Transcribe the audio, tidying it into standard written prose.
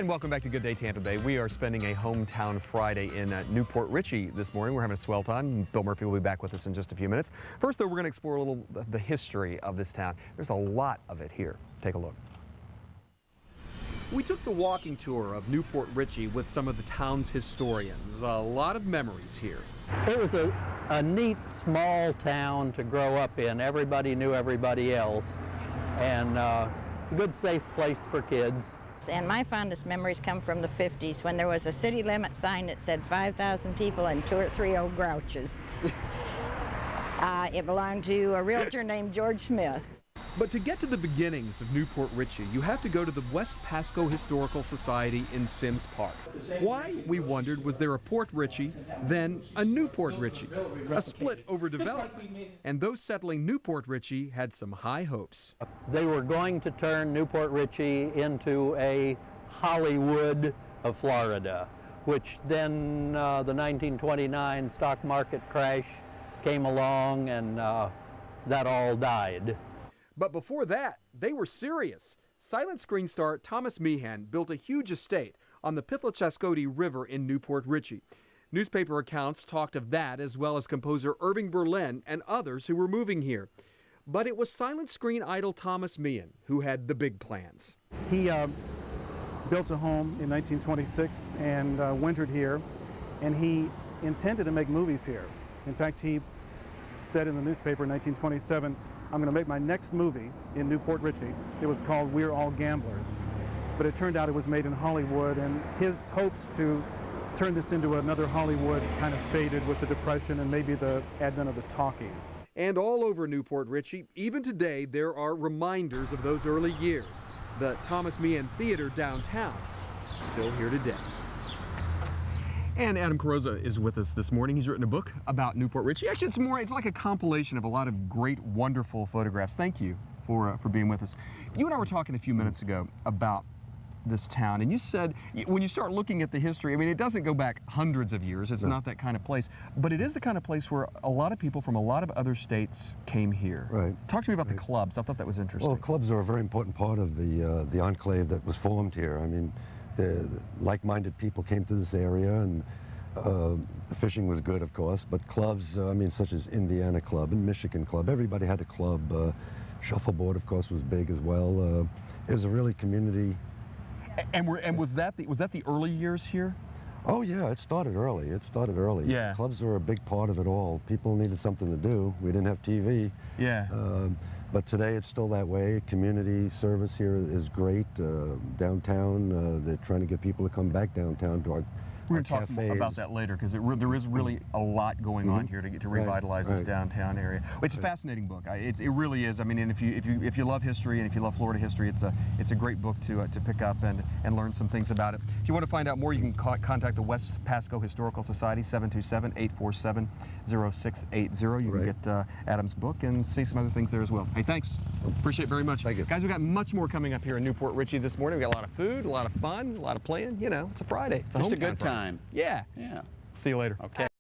And welcome back to Good Day Tampa Bay. We are spending a hometown Friday in Newport Richey this morning. We're having a swell time. Bill Murphy will be back with us in just a few minutes. First, though, we're going to explore a little the history of this town. There's a lot of it here. Take a look. We took the walking tour of Newport Richey with some of the town's historians. A lot of memories here. It was a neat, small town to grow up in. Everybody knew everybody else, and a good, safe place for kids. And my fondest memories come from the 50s when there was a city limit sign that said 5,000 people and 2 or 3 old grouches. It belonged to a realtor named George Smith. But to get to the beginnings of Newport Richey, you have to go to the West Pasco Historical Society in Sims Park. Why, we wondered, was there a Port Richey, then a Newport Richey, a split over development? And those settling Newport Richey had some high hopes. They were going to turn Newport Richey into a Hollywood of Florida, which then the 1929 stock market crash came along, and that all died. But before that, they were serious. Silent screen star Thomas Meehan built a huge estate on the Pithlachascody River in Newport Richey. Newspaper accounts talked of that, as well as composer Irving Berlin and others who were moving here. But it was silent screen idol Thomas Meehan who had the big plans. He built a home in 1926 and wintered here, and he intended to make movies here. In fact, he said in the newspaper in 1927, "I'm going to make my next movie in Newport Richey." It was called We're All Gamblers. But it turned out it was made in Hollywood, and his hopes to turn this into another Hollywood kind of faded with the Depression and maybe the advent of the talkies. And all over Newport Richey, even today, there are reminders of those early years. The Thomas Meehan Theater downtown, still here today. And Adam Carrozza is with us this morning. He's written a book about Newport Richey. Actually, it's like a compilation of a lot of great, wonderful photographs. Thank you for being with us. You and I were talking a few minutes ago about this town, and you said when you start looking at the history, I mean, it doesn't go back hundreds of years. It's not that kind of place, but it is the kind of place where a lot of people from a lot of other states came here. Right. Talk to me about the clubs. I thought that was interesting. Well, clubs are a very important part of the enclave that was formed here. I mean, the like-minded people came to this area, and the fishing was good, of course, but clubs, I mean, such as Indiana Club and Michigan Club, everybody had a club. Shuffleboard, of course, was big as well. It was a really community. And was that the early years here? Oh yeah, it started early. Yeah. Clubs were a big part of it all. People needed something to do. We didn't have TV. Yeah. But today it's still that way. Community service here is great. Downtown, they're trying to get people to come back downtown to our We're going to talk more about that later, because there is really a lot going on here to revitalize this downtown area. It's a fascinating book. It really is. I mean, and if you love history and if you love Florida history, it's a great book to pick up and learn some things about it. If you want to find out more, you can contact the West Pasco Historical Society, 727-847-0680. You can get Adam's book and see some other things there as well. Hey, thanks. Appreciate it very much. Thank you. Guys, we've got much more coming up here in Newport Richey this morning. We've got a lot of food, a lot of fun, a lot of playing. You know, it's a Friday. It's Just a hometown good Friday. time. Yeah. Yeah. See you later. Okay.